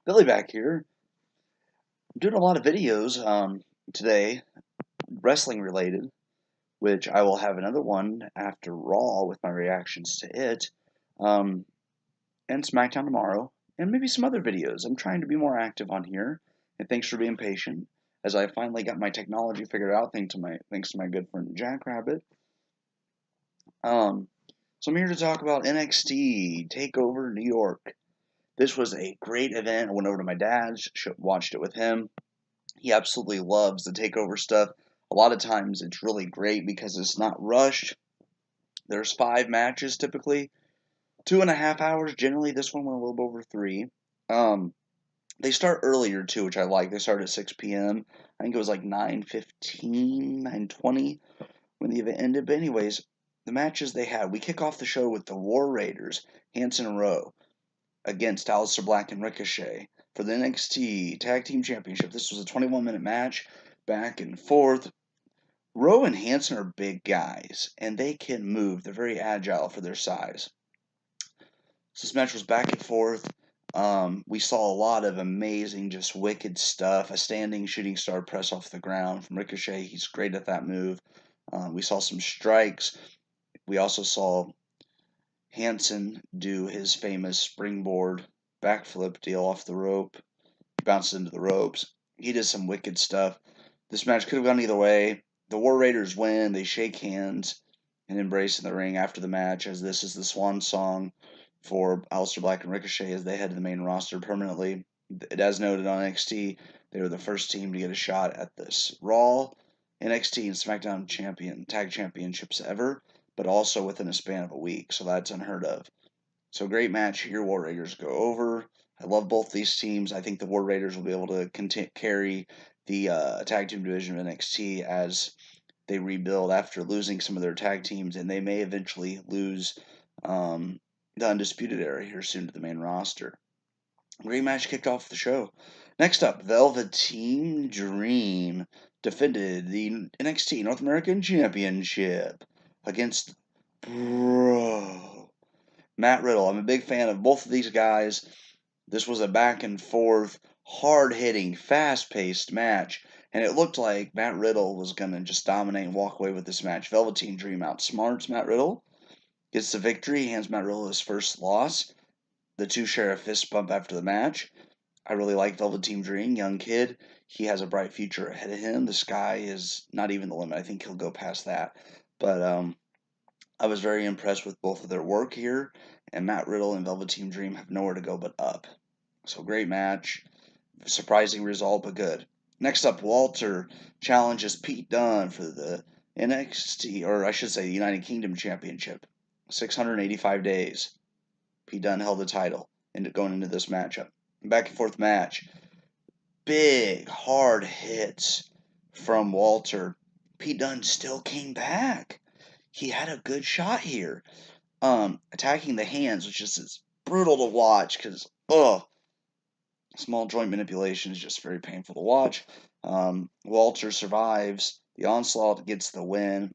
Billy back here. I'm doing a lot of videos today, wrestling related, which I will have another one after Raw with my reactions to it, um, and SmackDown tomorrow, and maybe some other videos. I'm trying to be more active on here, and thanks for being patient as I finally got my technology figured out. Thanks to my good friend Jackrabbit. Um, so I'm here to talk about NXT Takeover New York. This was a great event. I went over to my dad's, watched it with him. He absolutely loves the takeover stuff. A lot of times it's really great because it's not rushed. There's 5 matches typically, 2.5 hours generally. This one went a little bit over 3. Um, they start earlier too, which I like. They start at 6 p.m. I think it was like 9:15, 9:20 when the event ended. But anyways, the matches they had, we kick off the show with the War Raiders, Hanson and Rowe, against Aleister Black and Ricochet for the NXT Tag Team Championship. This was a 21-minute match, back and forth. Rowe and Hanson are big guys, and they can move. They're very agile for their size. So this match was back and forth. We saw a lot of amazing, just wicked stuff. A standing shooting star press off the ground from Ricochet. He's great at that move. We saw some strikes. We also saw Hanson do his famous springboard backflip deal off the rope. He bounced into the ropes. He did some wicked stuff. This match could have gone either way. The War Raiders win. They shake hands and embrace in the ring after the match, as this is the swan song for Aleister Black and Ricochet as they head to the main roster permanently. As noted on NXT, they were the first team to get a shot at this Raw, NXT, and SmackDown tag championships ever, but also within a span of a week, so that's unheard of. So great match here. War Raiders go over. I love both these teams. I think the War Raiders will be able to carry the tag team division of NXT as they rebuild after losing some of their tag teams, and they may eventually lose the Undisputed Era here soon to the main roster. Great match kicked off the show. Next up, Velveteen Dream defended the NXT North American Championship against Matt Riddle. I'm a big fan of both of these guys. This was a back and forth, hard hitting, fast paced match, and it looked like Matt Riddle was going to just dominate and walk away with this match. Velveteen Dream outsmarts Matt Riddle, gets the victory, hands Matt Riddle his first loss. The two share a fist bump after the match. I really like Velveteen Dream, young kid. He has a bright future ahead of him. The sky is not even the limit. I think he'll go past that. But I was very impressed with both of their work here, and Matt Riddle and Velveteen Dream have nowhere to go but up. So great match, surprising result, but good. Next up, Walter challenges Pete Dunne for the NXT, or I should say, the United Kingdom Championship. 685 days. Pete Dunne held the title going into this matchup. Back and forth match. Big, hard hits from Walter. Pete Dunne still came back. He had a good shot here. Attacking the hands, which is brutal to watch because, small joint manipulation is just very painful to watch. Walter survives the onslaught, gets the win.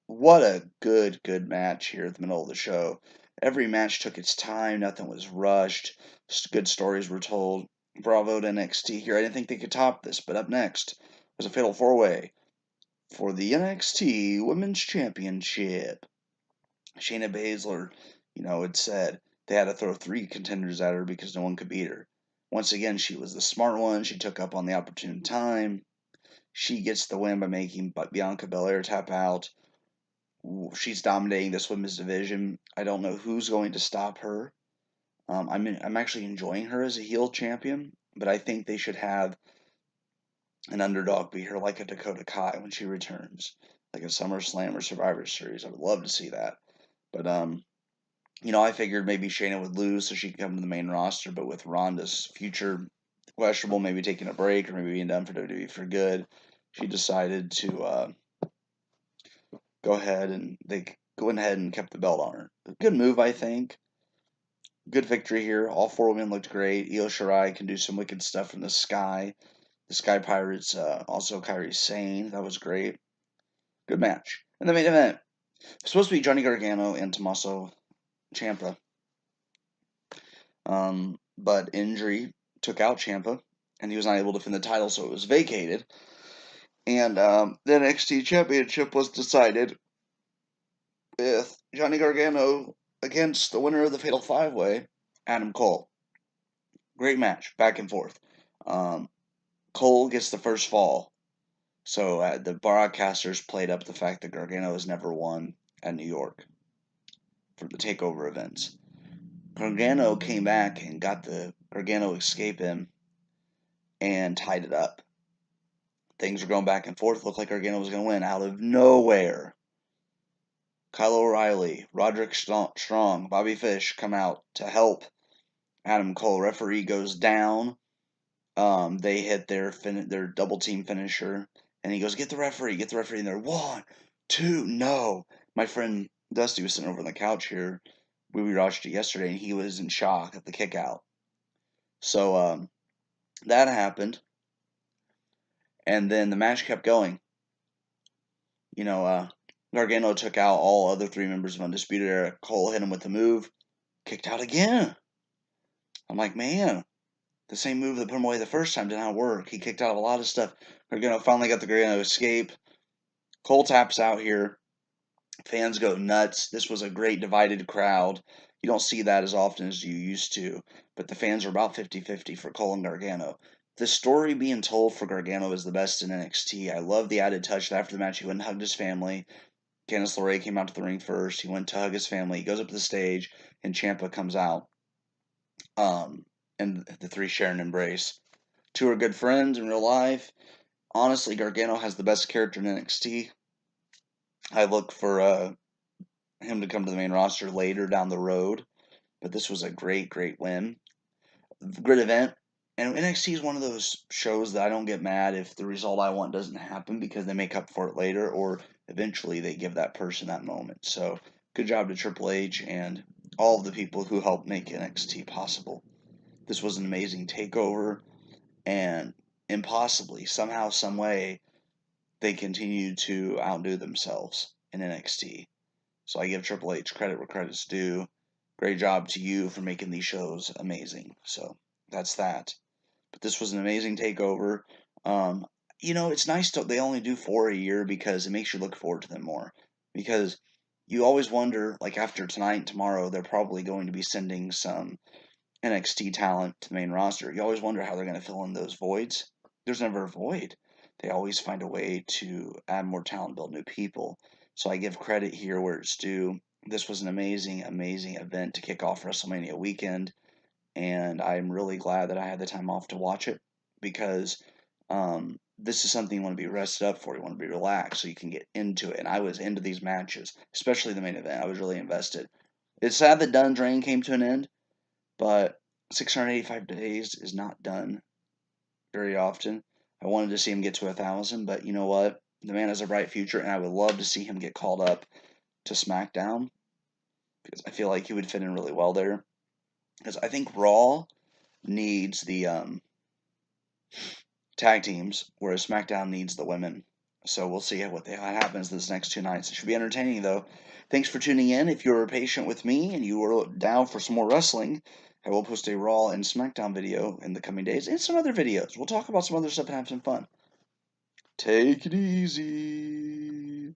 What a good match here at the middle of the show. Every match took its time. Nothing was rushed. Good stories were told. Bravo to NXT here. I didn't think they could top this, but up next was a fatal 4-way for the NXT Women's Championship. Shayna Baszler, had said they had to throw 3 contenders at her because no one could beat her. Once again, she was the smart one. She took up on the opportune time. She gets the win by making Bianca Belair tap out. She's dominating this women's division. I don't know who's going to stop her. I'm actually enjoying her as a heel champion, but I think they should have an underdog beat her like a Dakota Kai when she returns, like a SummerSlam or Survivor Series. I would love to see that. But I figured maybe Shayna would lose so she could come to the main roster, but with Ronda's future questionable, maybe taking a break or maybe being done for WWE for good, she decided to go ahead and kept the belt on her. A good move, I think. Good victory here. All 4 women looked great. Io Shirai can do some wicked stuff from the Sky. The Sky Pirates, also Kairi Sane. That was great. Good match. And the main event. Supposed to be Johnny Gargano and Tommaso Ciampa. But injury took out Ciampa, and he was not able to defend the title, so it was vacated. And the NXT Championship was decided with Johnny Gargano against the winner of the Fatal 5-Way, Adam Cole. Great match, back and forth. Cole gets the first fall. So the broadcasters played up the fact that Gargano has never won at New York for the takeover events. Gargano came back and got the Gargano escape him and tied it up. Things were going back and forth. Looked like Gargano was going to win. Out of nowhere, Kyle O'Reilly, Roderick Strong, Bobby Fish come out to help Adam Cole. Referee goes down. They hit their double team finisher, and he goes, "Get the referee, get the referee." And they're 1, 2, no. My friend Dusty was sitting over on the couch here. We watched it yesterday, and he was in shock at the kick out. So that happened, and then the match kept going. Gargano took out all other 3 members of Undisputed Era. Cole hit him with the move, kicked out again. I'm like, man, the same move that put him away the first time did not work. He kicked out a lot of stuff. Gargano finally got the Gargano escape. Cole taps out here. Fans go nuts. This was a great divided crowd. You don't see that as often as you used to, but the fans are about 50-50 for Cole and Gargano. The story being told for Gargano is the best in NXT. I love the added touch that after the match he went and hugged his family. Candice LeRae came out to the ring first. He went to hug his family. He goes up to the stage, and Ciampa comes out. And the 3 share an embrace. 2 are good friends in real life. Honestly, Gargano has the best character in NXT. I look for him to come to the main roster later down the road, but this was a great, great win. Great event. And NXT is one of those shows that I don't get mad if the result I want doesn't happen because they make up for it later or eventually they give that person that moment. So good job to Triple H and all of the people who helped make NXT possible. This was an amazing takeover, and impossibly, somehow, some way, they continued to outdo themselves in NXT. So I give Triple H credit where credit's due. Great job to you for making these shows amazing. So that's that. But this was an amazing takeover. It's nice they only do 4 a year because it makes you look forward to them more. Because you always wonder, like after tonight and tomorrow, they're probably going to be sending some NXT talent to the main roster. You always wonder how they're going to fill in those voids. There's never a void. They always find a way to add more talent, build new people. So I give credit here where it's due. This was an amazing, amazing event to kick off WrestleMania weekend, and I'm really glad that I had the time off to watch it because this is something you want to be rested up for. You want to be relaxed so you can get into it. And I was into these matches, especially the main event. I was really invested. It's sad that Dunn's reign came to an end, but 685 days is not done very often. I wanted to see him get to 1,000, but you know what? The man has a bright future, and I would love to see him get called up to SmackDown because I feel like he would fit in really well there. Because I think Raw needs the tag teams, whereas SmackDown needs the women. So we'll see what happens this next 2 nights. It should be entertaining, though. Thanks for tuning in. If you were patient with me and you were down for some more wrestling, I will post a Raw and SmackDown video in the coming days and some other videos. We'll talk about some other stuff and have some fun. Take it easy.